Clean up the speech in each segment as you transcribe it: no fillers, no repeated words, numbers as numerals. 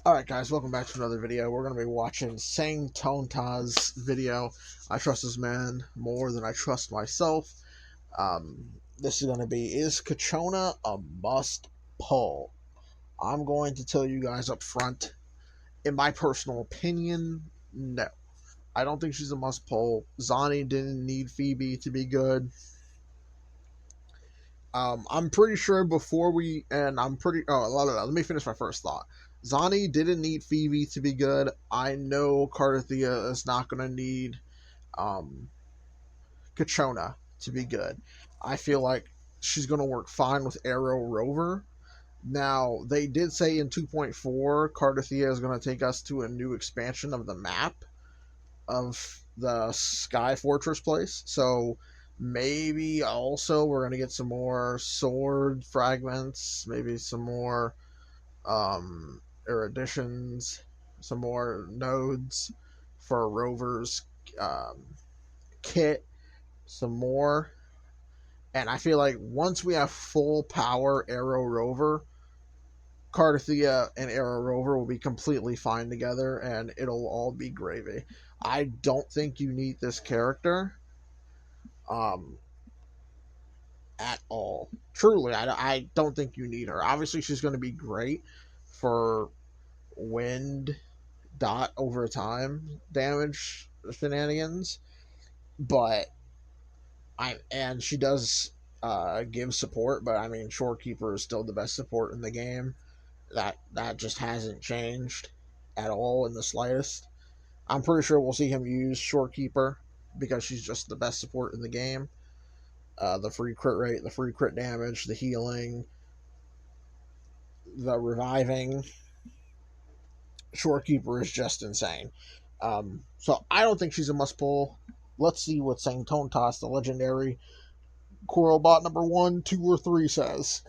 Alright guys, welcome back to another video. We're going to be watching Sang Tonta's video. I trust this man more than I trust myself. This is going to be, is Kachona a must pull? I'm going to tell you guys up front, in my personal opinion, no. I don't think she's a must pull. Zani didn't need Phoebe to be good. I'm pretty sure before we, and I'm pretty, let me finish my first thought. Zani didn't need Phoebe to be good. I know Carthea is not going to need Kachona to be good. I feel like she's going to work fine with Arrow Rover. Now, they did say in 2.4, Carthea is going to take us to a new expansion of the map of the Sky Fortress place. So maybe also we're going to get some more sword fragments, maybe some more eruditions, some more nodes for Rover's kit, some more. And I feel like once we have full power Arrow Rover, Carthea and Arrow Rover will be completely fine together and it'll all be gravy. I don't think you need this character at all. Truly, I don't think you need her. Obviously, she's going to be great for wind dot over time damage shenanigans, but she does give support, but I mean, Shorekeeper is still the best support in the game. That just hasn't changed at all in the slightest. I'm pretty sure we'll see him use Shorekeeper because she's just the best support in the game. The free crit rate, the free crit damage, the healing, the reviving. Shorekeeper is just insane. So I don't think she's a must pull. Let's see what Sang Tontas, the legendary Kuro bot number 1, 2, or 3 says.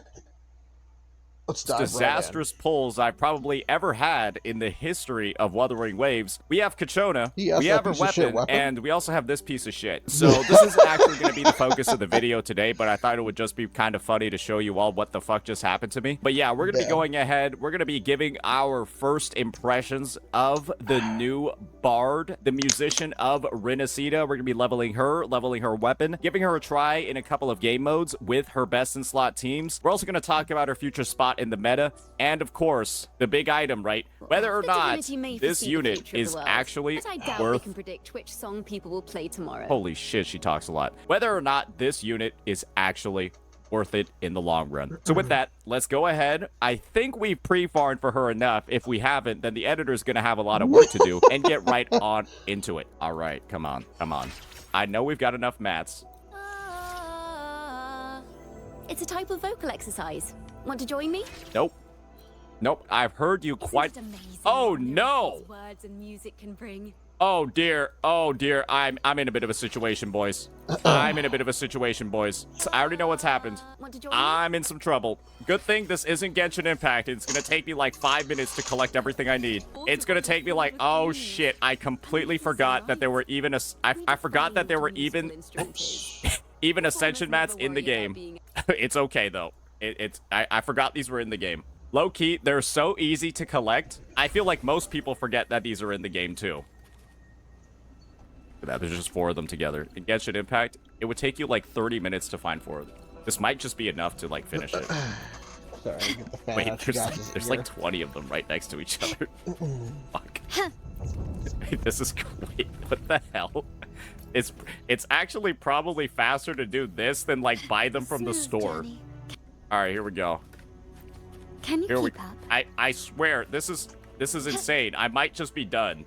Let's dive disastrous right pulls I've probably ever had in the history of Wuthering Waves. We have Kachona, we have her weapon, and we also have this piece of shit. So this is actually going to be the focus of the video today, but I thought it would just be kind of funny to show you all what the fuck just happened to me. But yeah, we're going to be going ahead. We're going to be giving our first impressions of the new Bard, the musician of Renacida. We're going to be leveling her weapon, giving her a try in a couple of game modes with her best in slot teams. We're also going to talk about her future spot in the meta, and of course, the big item, right? Whether or not this unit is actually worth... They can predict which song people will play tomorrow. Holy shit, she talks a lot. Whether or not this unit is actually worth it in the long run. So with that, let's go ahead. I think we've pre-farmed for her enough. If we haven't, then the editor's gonna have a lot of work to do and get right on into it. All right, come on. I know we've got enough mats. It's a type of vocal exercise. Want to join me? Nope. I've heard you quite... Oh no! Words and music can bring. Oh dear. I'm in a bit of a situation, boys. I already know what's happened. I'm in some trouble. Good thing this isn't Genshin Impact. It's gonna take me like 5 minutes to collect everything I need. It's gonna take me like... Oh shit, I completely forgot that there were even I forgot that there were even Ascension mats in the game. It's okay though. I forgot these were in the game. Low-key, they're so easy to collect. I feel like most people forget that these are in the game, too. Look at that, there's just 4 of them together. In Genshin Impact, it would take you like 30 minutes to find 4 of them. This might just be enough to, like, finish it. Sorry, get the fan. Wait, there's like 20 of them right next to each other. Fuck. This is great. What the hell? It's actually probably faster to do this than, like, buy them from the store. Alright, here we go. Can you keep up? I swear, this is insane. I might just be done.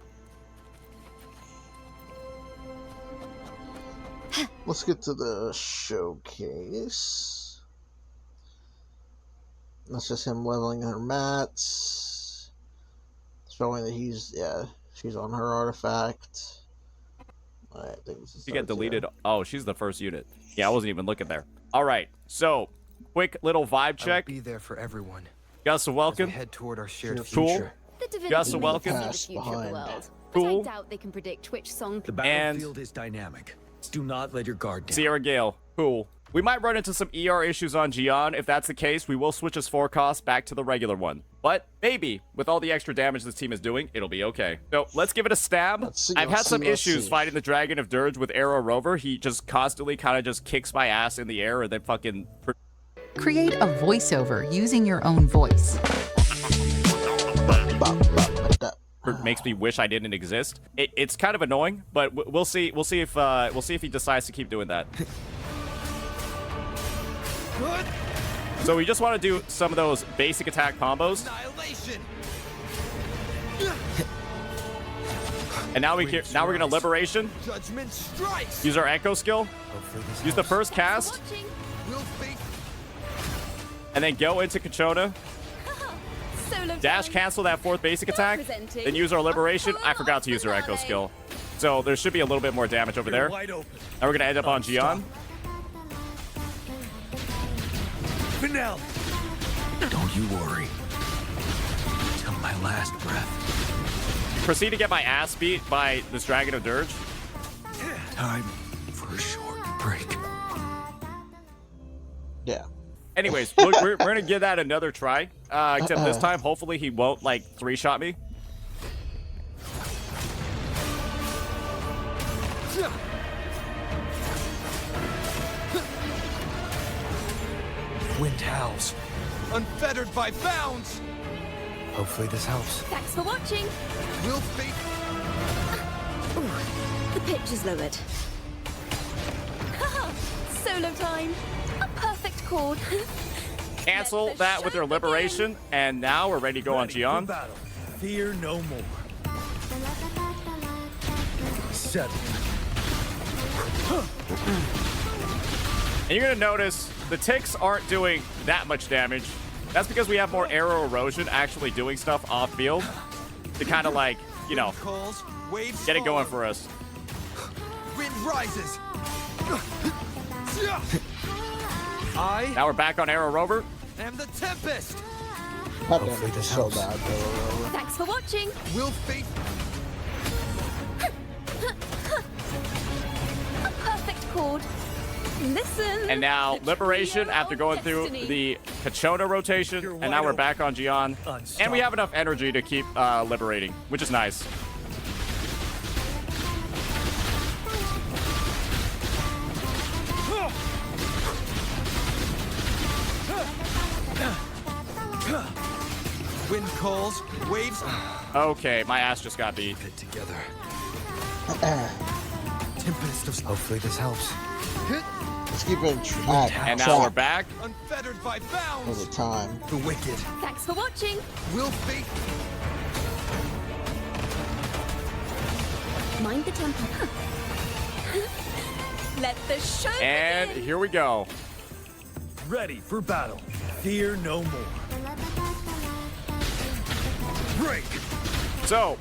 Let's get to the showcase. That's just him leveling her mats. Showing that she's on her artifact. Alright, I think this is... She got deleted. Oh, she's the first unit. Yeah, I wasn't even looking there. Alright, so... Quick little vibe check. I'll be there for everyone. Gussa, welcome. Head toward our shared Cool. future. Gussa, welcome. Cool. I doubt they can predict which song. The battlefield is dynamic. Do not let your guard down. Sierra Gale. Cool. We might run into some ER issues on Gian. If that's the case, we will switch his forecast back to the regular one. But maybe, with all the extra damage this team is doing, it'll be okay. So, let's give it a stab. Let's see, I've let's had see, some let's issues see. fighting the Dragon of Dirge with Arrow Rover. He just constantly kind of just kicks my ass in the air and then fucking... Create a voiceover using your own voice. makes me wish I didn't exist. It's kind of annoying, but we'll see. We'll see if he decides to keep doing that. So we just want to do some of those basic attack combos. And now we're gonna liberation. Judgment strikes. Use our echo skill. Use the first cast, and then go into Kachona. Dash cancel that fourth basic attack, then use our liberation. I forgot to use our echo skill. So there should be a little bit more damage over there. Now we're gonna end up on Gian. Finale. Don't you worry. Till my last breath. Proceed to get my ass beat by this Dragon of Dirge. Time for a short break. Yeah. Anyways, we're gonna give that another try. Except this time, hopefully he won't like 3-shot me. Wind howls. Unfettered by bounds. Hopefully this helps. Thanks for watching. Will fate. Ooh, the pitch is lowered. Haha, solo time. A perfect chord. Cancel that with their liberation, and now we're ready to go on Gian. Battle. Fear no more. 7. And you're gonna notice the ticks aren't doing that much damage. That's because we have more arrow erosion actually doing stuff off field to kind of like, you know, Calls, waves get it going follow. for us. Wind rises. Now we're back on Arrow Rover. am the tempest. That damage is so bad, though. Thanks for watching. Will fate. A perfect chord. Listen. And now The liberation trio after of going through destiny. the Kachona rotation, and now we're back on Gian. And we have enough energy to keep liberating, which is nice. Wind calls, waves. Okay, my ass just got beat. Pit together. Tempest of. Hopefully this helps. Let's keep it track. And now we're back. Unfettered by For bounds. the time. The wicked. Thanks for watching. Will fate. Mind the tempo. Let the show And begin. here we go. Ready for battle. Fear no more. Break. So,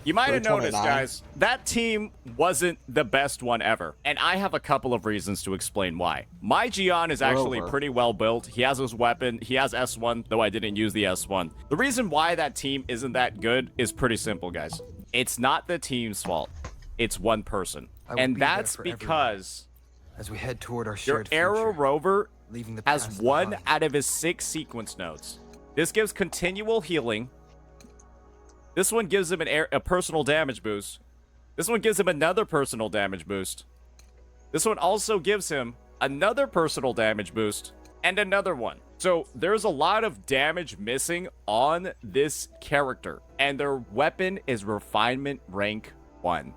you might have noticed, 329. guys, that team wasn't the best one ever. And I have a couple of reasons to explain why. My Gian is actually Rover. pretty well built. He has his weapon. He has S1, though I didn't use the S1. The reason why that team isn't that good is pretty simple, guys. It's not the team's fault. It's one person. I will And be there that's for everyone. because As we head toward our your shared Arrow future, Rover leaving the has past 1 behind. out of his 6 sequence nodes. This gives continual healing. This one gives him a personal damage boost. This one gives him another personal damage boost. This one also gives him another personal damage boost and another one. So there's a lot of damage missing on this character, and their weapon is refinement rank 1.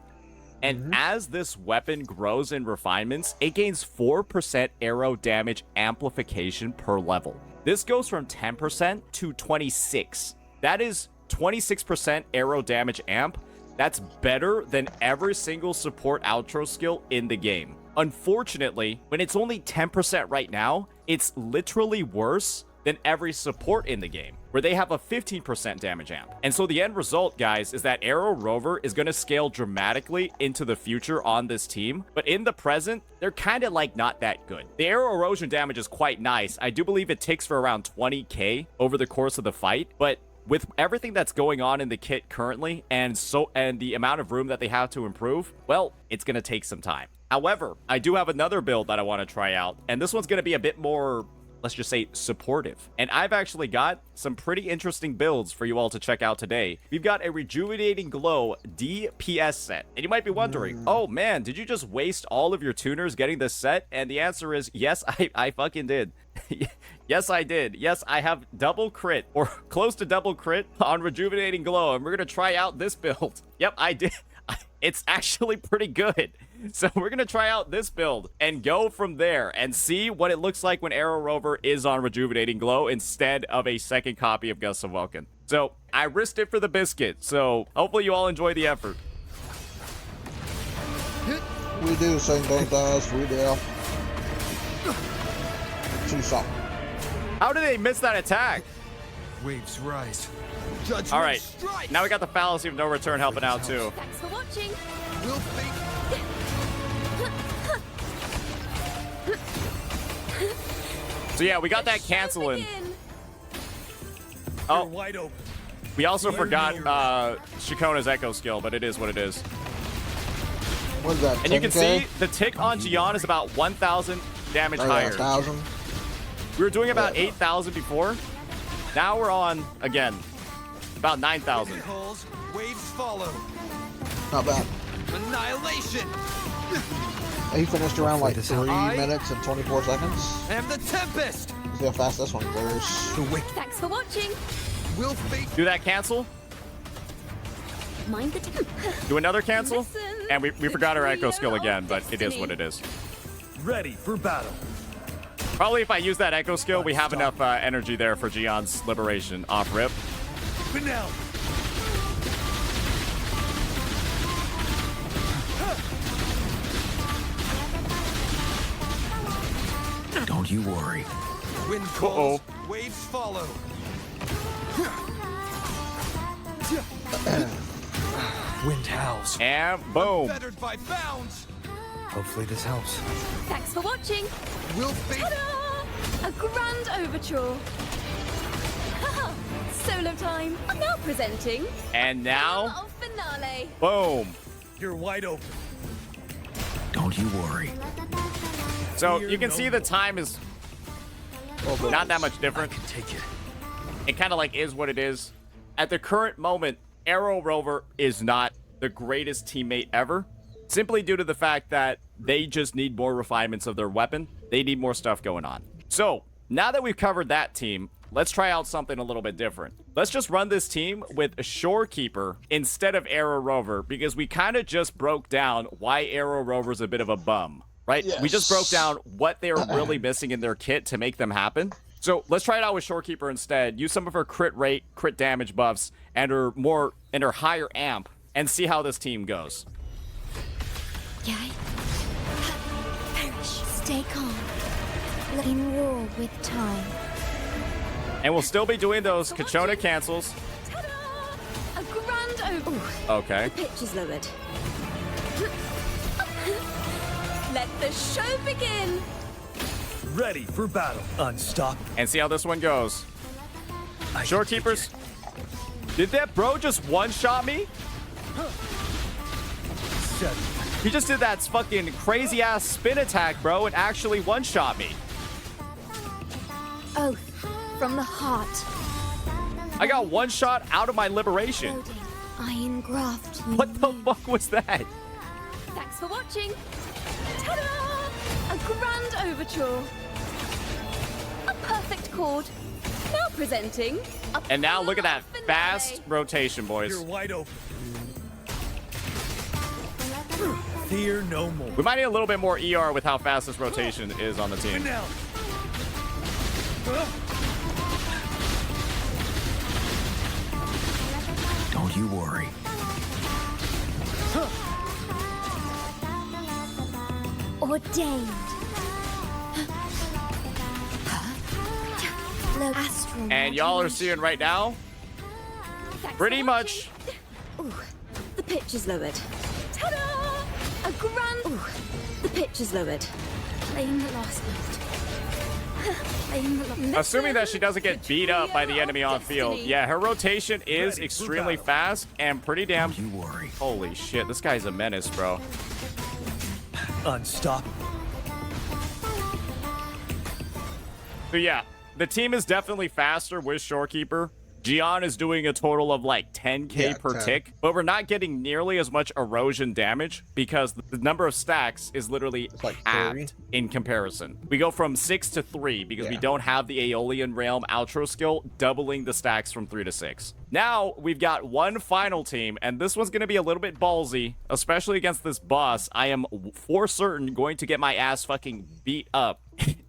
And as this weapon grows in refinements, it gains 4% arrow damage amplification per level. This goes from 10% to 26. That is 26% arrow damage amp. That's better than every single support outro skill in the game. Unfortunately, when it's only 10% right now, it's literally worse than every support in the game, where they have a 15% damage amp. And so the end result, guys, is that Arrow Rover is going to scale dramatically into the future on this team, but in the present, they're kind of like not that good. The arrow erosion damage is quite nice. I do believe it ticks for around 20k over the course of the fight, but with everything that's going on in the kit currently, and the amount of room that they have to improve, well, it's going to take some time. However, I do have another build that I want to try out, and this one's going to be a bit more let's just say, supportive. And I've actually got some pretty interesting builds for you all to check out today. We've got a Rejuvenating Glow DPS set. And you might be wondering, oh man, did you just waste all of your tuners getting this set? And the answer is, yes, I fucking did. Yes, I did. Yes, I have double crit, or close to double crit, on Rejuvenating Glow. And we're going to try out this build. Yep, I did. It's actually pretty good. So we're going to try out this build and go from there and see what it looks like when Arrow Rover is on Rejuvenating Glow instead of a second copy of Gust of Welkin. So I risked it for the biscuit. So hopefully you all enjoy the effort. We do sing those guys. We do. See something. How did they miss that attack? Waves rise. Judgment All right, strikes. now we got the Fallacy of No Return helping out too. Thanks for watching. Will fate So yeah, we got that canceling. Oh, wide open. we also forgot Shakona's Echo skill, but it is what it is. What is that? And you can 10K? see the tick on Gian is about 1,000 damage Oh, yeah, higher. 1,000. We were doing about Yeah. 8,000 before. Now we're on, again, about 9,000. Holes, waves follow. Not bad. Annihilation. He finished around like this 3 out. minutes and 24 seconds. And the tempest. See how fast this one clears. The wick. Thanks for watching. Will fate Do that cancel. Mind the tip. Do another cancel. Listen, And we forgot our the Echo skill trio again, of but it is destiny. what it is. ready for battle. Probably if I use that Echo skill, we have enough energy there for Gion's liberation off rip. Now. Don't you worry. Wind calls, waves follow. Wind howls. And boom. Fettered by bounds. Hopefully this helps. Thanks for watching. Will fate Ta-da! A grand overture. Haha, Solo time. Now presenting. And now, Battle of finale. boom. you're wide open. Don't you worry. So you can see the time is not that much different. Take it. It kind of like is what it is. At the current moment, Arrow Rover is not the greatest teammate ever, simply due to the fact that they just need more refinements of their weapon. They need more stuff going on. So now that we've covered that team, let's try out something a little bit different. Let's just run this team with a Shorekeeper instead of Arrow Rover, because we kind of just broke down why Arrow Rover's a bit of a bum, right? We just broke down what they're really missing in their kit to make them happen. So let's try it out with Shorekeeper instead. Use some of her crit rate, crit damage buffs, and her higher amp, and see how this team goes. Yay. Perish. Stay calm. In war with time. And we'll still be doing those Kachona cancels. Ta-da! A grand over. Okay. The pitch is lowered. Let the show begin. Ready for battle. Unstoppable. And see how this one goes. Shorekeepers. Did that bro just one-shot me? He just did that fucking crazy-ass spin attack, bro, and actually one-shot me. Oath from the heart. I got one shot out of my liberation. Loading. Iron graft. you What the need. fuck was that? Thanks for watching. Ta-da! A grand overture. A perfect chord. Now presenting. A And now look at that finale. fast rotation, boys. You're wide open. Fear no more. We might need a little bit more ER with how fast this rotation is on the team. Now. Don't you worry. Ordained. Low astral. And y'all are seeing right now, Thanks pretty for much, watching. Ooh, the pitch is lowered. Ta-da! A grand. Ooh, the pitch is lowered. Playing the last note. Playing the last. assuming that she doesn't get beat up by the enemy on field. Yeah, her rotation is extremely fast and pretty damn... Don't you worry. Holy shit, this guy's a menace, bro. Unstoppable. So yeah, the team is definitely faster with Shorekeeper. Gian is doing a total of like 10k Yeah, per 10. tick, but we're not getting nearly as much erosion damage because the number of stacks is literally It's like 3. halved in comparison. We go from 6 to 3 because we don't have the Aeolian Realm outro skill, doubling the stacks from 3 to 6. Now we've got one final team, and this one's going to be a little bit ballsy, especially against this boss. I am for certain going to get my ass fucking beat up.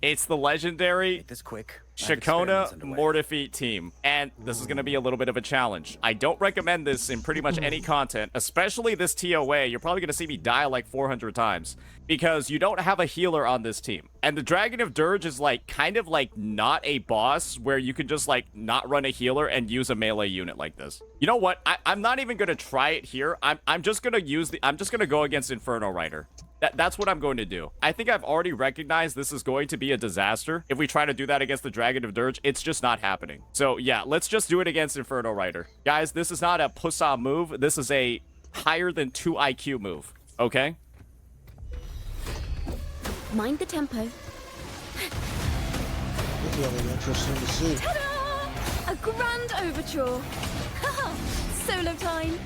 It's the legendary Make this quick. Shakona Mortifeat team, and this is going to be a little bit of a challenge. I don't recommend this in pretty much any content, especially this TOA. You're probably going to see me die like 400 times because you don't have a healer on this team. And the Dragon of Dirge is like kind of like not a boss where you can just like not run a healer and use a melee unit like this. You know what? I'm not even going to try it here. I'm just going to go against Inferno Rider. That's what I'm going to do. I think I've already recognized this is going to be a disaster. If we try to do that against the Dragon of Dirge, it's just not happening. So yeah, let's just do it against Inferno Rider. Guys, this is not a pussa move. This is a higher than 2 IQ move, okay? Mind the tempo. This will be interesting to see. Ta-da! A grand overture. Haha, solo time.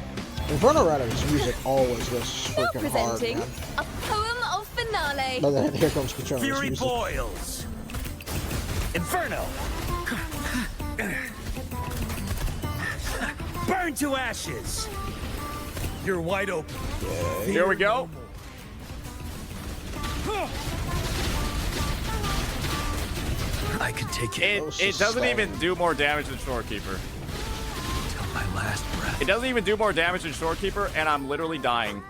Inferno Rider's music always goes Now freaking hard, presenting man. a poem of finale. But then here comes Kachona's Fury music. boils. Inferno. Burn to ashes. You're wide open. Here we go. I can take it It doesn't even do more damage than Shorekeeper. till my last breath. It doesn't even do more damage than Shorekeeper, and I'm literally dying.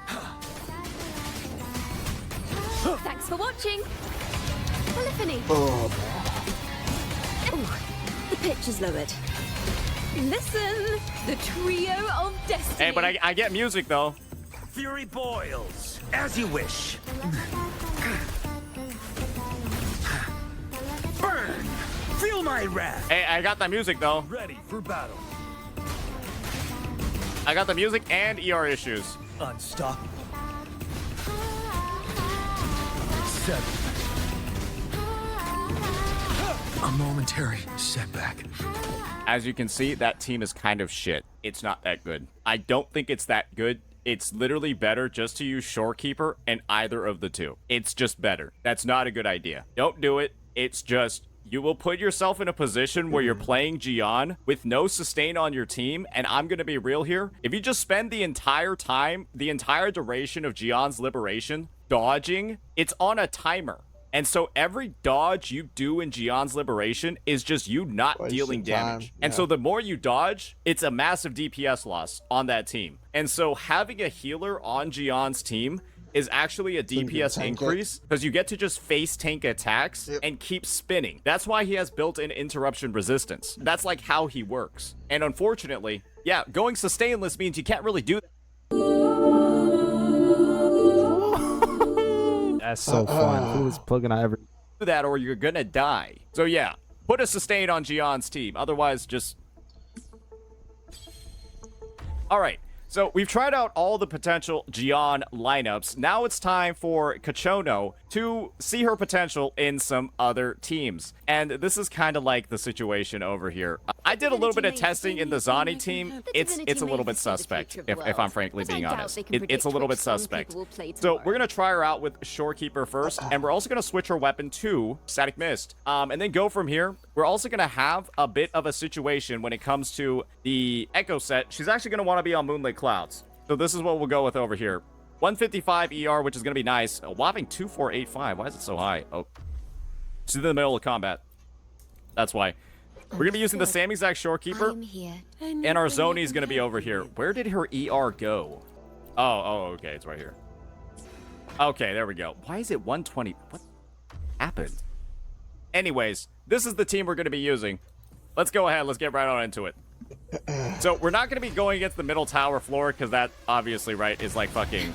Thanks for watching. Polyphony. Oh, Ooh, the pitch is lowered. Listen, the trio of destiny. Hey, but I get music though. Fury boils. As you wish. Burn. Feel my wrath. Hey, I got that music though. Ready for battle. I got the music and ER issues. Unstoppable. 7. A momentary setback. As you can see, that team is kind of shit. It's not that good. I don't think it's that good. It's literally better just to use Shorekeeper and either of the two. It's just better. That's not a good idea. Don't do it. It's just, you will put yourself in a position where you're playing Gian with no sustain on your team, and I'm going to be real here. If you just spend the entire time, the entire duration of Gian's Liberation dodging, it's on a timer. And so every dodge you do in Gian's Liberation is just you not Wasting dealing damage. time, And yeah. so the more you dodge, it's a massive DPS loss on that team. And so having a healer on Gian's team is actually a you can DPS tank it. increase because you get to just face tank attacks Yep. and keep spinning. That's why he has built-in interruption resistance. That's like how he works. And unfortunately, yeah, going sustainless means you can't really do that. That's so fun. Coolest plugin I ever. Or you're gonna die. So yeah, put a sustain on Gian's team. Otherwise, just... Alright, so we've tried out all the potential Gian lineups. Now it's time for Kachono to see her potential in some other teams. And this is kind of like the situation over here. I did a little bit of testing in the Zani team. It's a little bit suspect, if I'm frankly being honest. It's a little bit suspect. So we're gonna try her out with Shorekeeper first, and we're also gonna switch her weapon to Static Mist, and then go from here. We're also gonna have a bit of a situation when it comes to the Echo set. She's actually gonna want to be on Moonlit Clouds. So this is what we'll go with over here. 155 ER, which is gonna be nice. A whopping 2485. Why is it so high? Oh, she's in the middle of combat. That's why. We're gonna be using the same exact Shorekeeper. I'm here. And our Zoni is going to be over here. Where did her ER go? Oh, okay. It's right here. Okay, there we go. Why is it 120? What happened? Anyways, this is the team we're going to be using. Let's go ahead. Let's get right on into it. So we're not going to be going against the middle tower floor because that obviously, right, is like fucking...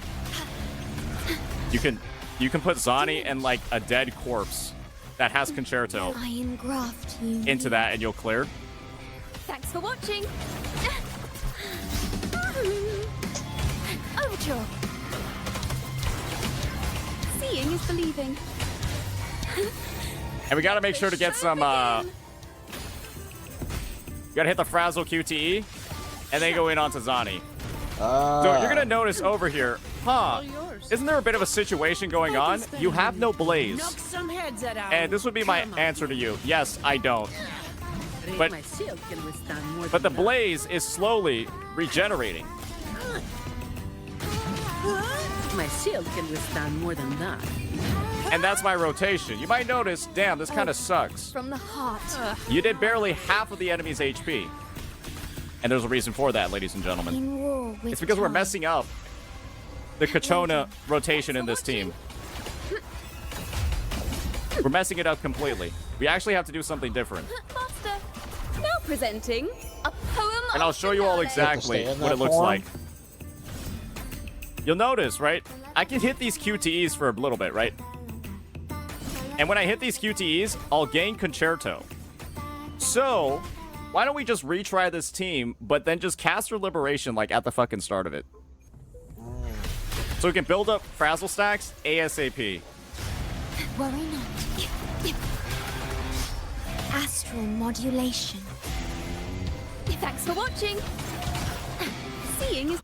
You can put Zani and like a dead corpse that has Concerto I engraft you. into that and you'll clear. Thanks for watching. Overture. Seeing is believing. And we gotta make sure to get some, you gotta hit the Frazzle QTE, and then go in onto Zani. So you're gonna notice over here, isn't there a bit of a situation going on? You have no Blaze. And this would be my answer to you. Yes, I don't. But the Blaze is slowly regenerating. My shield can withstand more than that. And that's my rotation. You might notice, damn, this kind of sucks. From the heart. You did barely half of the enemy's HP. And there's a reason for that, ladies and gentlemen. In war with It's because we're time. messing up the Kachona rotation in this team. We're messing it up completely. We actually have to do something different. Master, now presenting a poem. And I'll show you all exactly what it looks like. You'll notice, right? I can hit these QTEs for a little bit, right? And when I hit these QTEs, I'll gain Concerto. So, why don't we just retry this team, but then just Caster Liberation like at the fucking start of it? So we can build up Frazzle stacks ASAP. Worry not. Astral modulation. Thanks for watching. Seeing is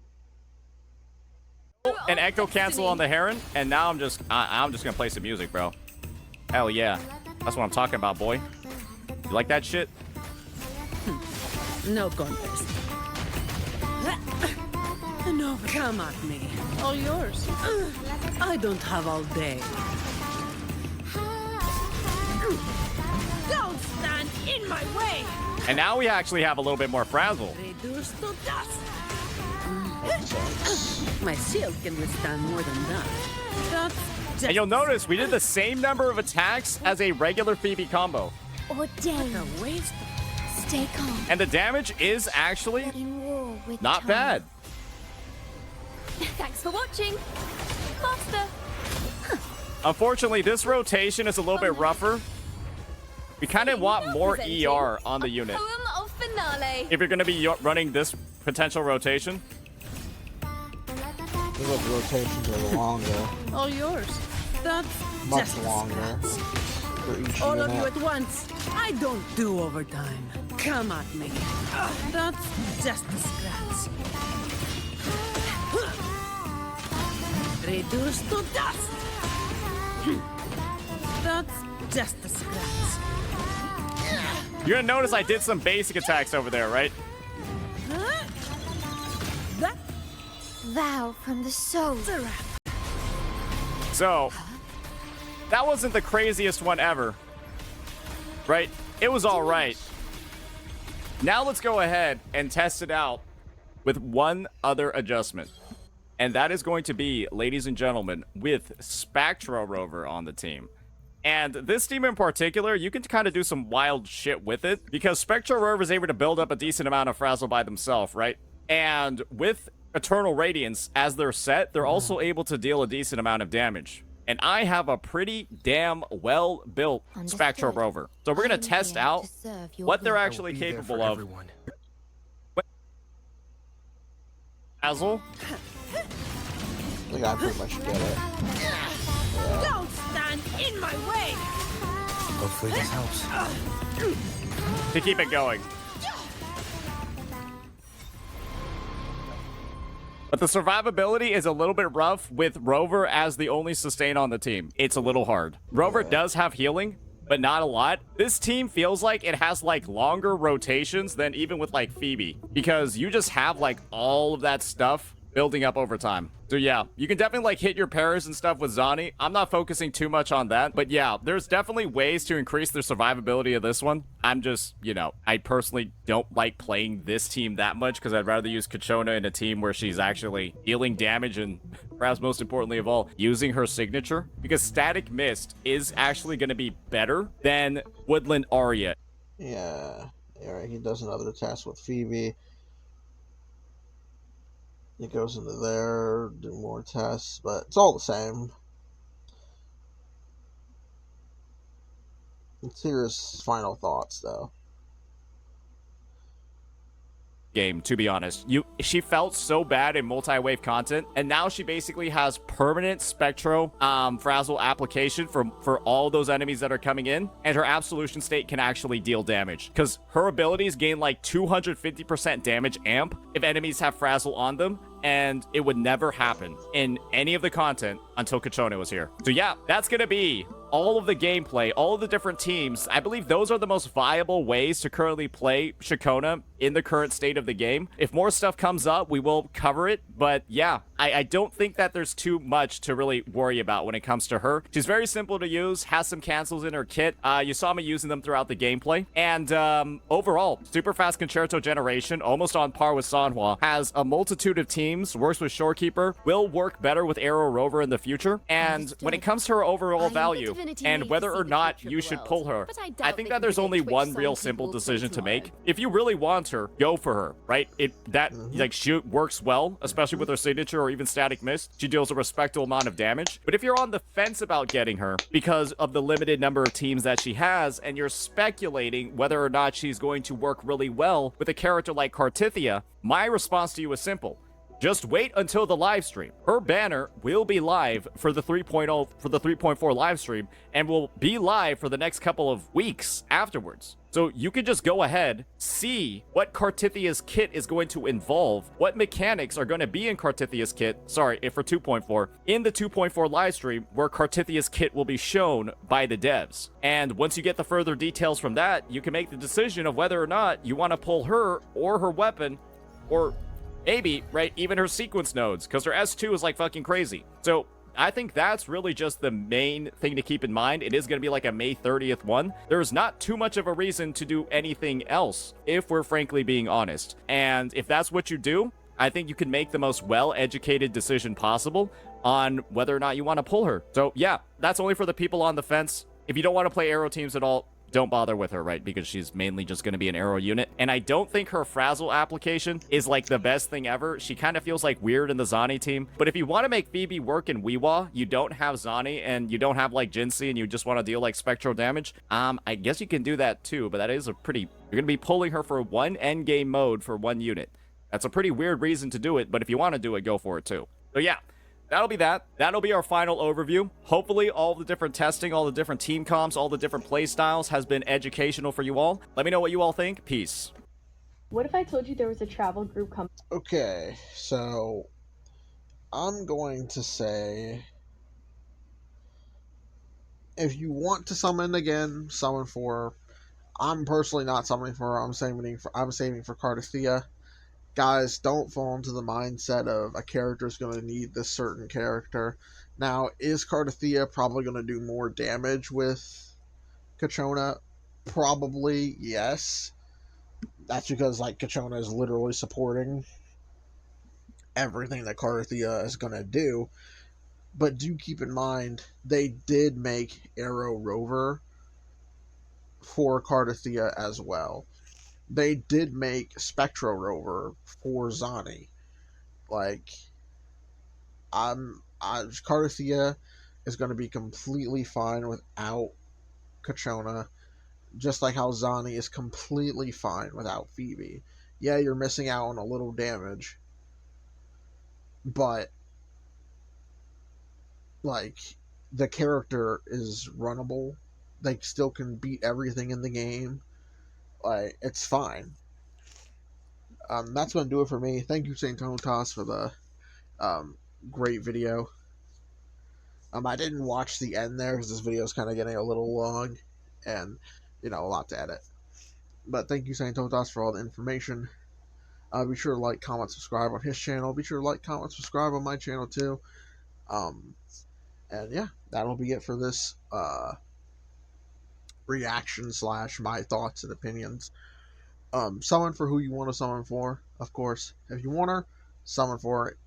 An echo cancel on the Heron, and now I'm just gonna play some music, bro. Hell yeah, that's what I'm talking about, boy. You like that shit? No contest. No, come at me. All yours. I don't have all day. Don't stand in my way. And now we actually have a little bit more Frazzle. Reduce to dust. My shield can withstand more than that. That's just And you'll notice we did the same number of attacks as a regular Phoebe combo. ordained. a waste. Stay calm. And the damage is actually In war with not time. bad. Thanks for watching. Master. Unfortunately, this rotation is a little bit rougher. We kind of want more Presenting ER on the unit. Poem of finale. If you're going to be running this potential rotation. The rotations are longer, All yours. That's much just longer for each all of you unit. at once. I don't do overtime. Come at me. That's just a scratch. Reduce to dust. That's just a scratch. You're going to notice I did some basic attacks over there, right? That Vow from the soul. So, that wasn't the craziest one ever, right? It was all right. Now let's go ahead and test it out with one other adjustment. And that is going to be, ladies and gentlemen, with Spectro Rover on the team. And this team in particular, you can kind of do some wild shit with it because Spectro Rover is able to build up a decent amount of Frazzle by themselves, right? And with Eternal Radiance, as they're set, they're also able to deal a decent amount of damage. And I have a pretty damn well-built Spectro Rover. So we're going to test out what they're actually capable of. Frazzle. I think I pretty much get it. don't stand in my way. Hopefully this helps. To keep it going. But the survivability is a little bit rough with Rover as the only sustain on the team. It's a little hard. Rover does have healing, but not a lot. This team feels like it has like longer rotations than even with like Phoebe, because you just have like all of that stuff building up over time. So yeah, you can definitely like hit your pairs and stuff with Zani. I'm not focusing too much on that, but yeah, there's definitely ways to increase the survivability of this one. I'm just, you know, I personally don't like playing this team that much because I'd rather use Kachona in a team where she's actually dealing damage and perhaps most importantly of all, using her signature, because Static Mist is actually going to be better than Woodland Arya. Yeah, right. He does another test with Phoebe. He goes into there, do more tests, but it's all the same. Let's hear his final thoughts, though. game, to be honest. She felt so bad in multi-wave content, and now she basically has permanent Spectro Frazzle application for all those enemies that are coming in, and her Absolution state can actually deal damage, because her abilities gain like 250% damage amp if enemies have Frazzle on them, and it would never happen in any of the content until Kachona was here. So yeah, that's gonna be all of the gameplay, all of the different teams. I believe those are the most viable ways to currently play Shakona in the current state of the game. If more stuff comes up, we will cover it, but yeah, I don't think that there's too much to really worry about when it comes to her. She's very simple to use, has some cancels in her kit. You saw me using them throughout the gameplay, and overall, super fast Concerto generation, almost on par with Sanhua, has a multitude of teams, works with Shorekeeper, will work better with Arrow Rover in the future, and when it comes to her overall value, and whether or not you should pull her, I think that there's only one real simple decision to make. If you really want her, go for her, right? Like, she works well, especially with her signature or even static mist. She deals a respectable amount of damage. But if you're on the fence about getting her because of the limited number of teams that she has, and you're speculating whether or not she's going to work really well with a character like Cartithia, my response to you is simple. Just wait until the live stream. Her banner will be live for the 3.0, for the 3.4 live stream, and will be live for the next couple of weeks afterwards. So you can just go ahead, see what Cartithia's kit is going to involve, what mechanics are going to be in Cartithia's kit, sorry, for 2.4, in the 2.4 live stream, where Cartithia's kit will be shown by the devs. And once you get the further details from that, you can make the decision of whether or not you want to pull her or her weapon, or maybe, right, even her sequence nodes, because her S2 is like fucking crazy. So I think that's really just the main thing to keep in mind. It is going to be like a May 30th one. There's not too much of a reason to do anything else, if we're frankly being honest. And if that's what you do, I think you can make the most well-educated decision possible on whether or not you want to pull her. So yeah, that's only for the people on the fence. If you don't want to play Arrow teams at all, don't bother with her, right? Because she's mainly just going to be an Arrow unit. And I don't think her Frazzle application is like the best thing ever. She kind of feels like weird in the Zani team. But if you want to make Phoebe work in Weewa, you don't have Zani and you don't have like Jinsei and you just want to deal like spectral damage, I guess you can do that too. But that is a pretty... You're going to be pulling her for one endgame mode for one unit. That's a pretty weird reason to do it, but if you want to do it, go for it too. So yeah. That'll be that. That'll be our final overview. Hopefully, all the different testing, all the different team comps, all the different play styles has been educational for you all. Let me know what you all think. Peace. What if I told you there was a travel group coming? Okay, so I'm going to say, if you want to summon again, summon for her. I'm personally not summoning for her. I'm saving for Cartithia. Guys, don't fall into the mindset of a character is going to need this certain character. Now, is Cartithia probably going to do more damage with Kachona? Probably, yes. That's because, like, Kachona is literally supporting everything that Cartithia is going to do. But do keep in mind, they did make Arrow Rover for Cartithia as well. They did make Spectro Rover for Zani. Like, Cartithia is going to be completely fine without Kachona, just like how Zani is completely fine without Phoebe. Yeah, you're missing out on a little damage, but, like, the character is runnable. They still can beat everything in the game. Like, it's fine. That's going to do it for me. Thank you, St. Totas, for the great video. I didn't watch the end there because this video is kind of getting a little long and, you know, a lot to edit. But thank you, St. Totas, for all the information. Be sure to like, comment, subscribe on his channel. Be sure to like, comment, subscribe on my channel, too. And, yeah, that'll be it for this reaction / my thoughts and opinions. Summon for who you want to summon for, of course. If you want her, summon for it.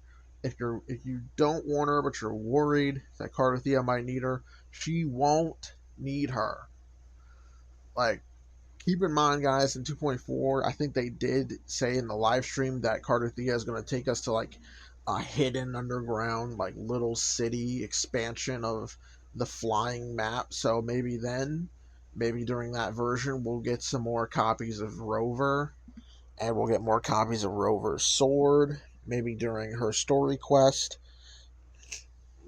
If you don't want her but you're worried that Cartithia might need her, she won't need her. Like, keep in mind, guys, in 2.4, I think they did say in the live stream that Cartithia is going to take us to like a hidden underground, like, little city expansion of the flying map. So maybe during that version, we'll get some more copies of Rover, And we'll get more copies of Rover's sword, maybe during her story quest.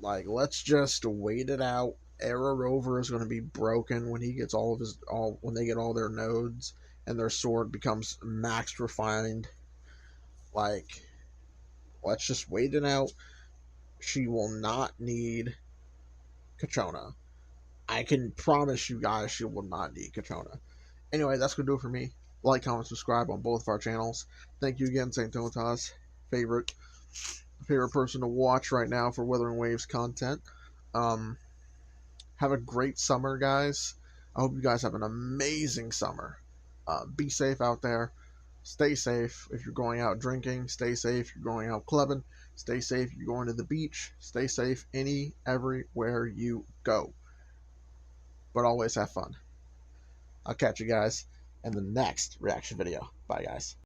Like, let's just wait it out. Era Rover is going to be broken when he gets when they get all their nodes and their sword becomes max refined. Like, let's just wait it out. She will not need Katrona. I can promise you guys she will not need Katrona. Anyway, that's going to do it for me. Like, comment, subscribe on both of our channels. Thank you again, St. Totas. Favorite person to watch right now for Wuthering Waves content. Have a great summer, guys. I hope you guys have an amazing summer. Be safe out there. Stay safe if you're going out drinking. Stay safe if you're going out clubbing. Stay safe if you're going to the beach. Stay safe everywhere you go. But always have fun. I'll catch you guys in the next reaction video. Bye, guys.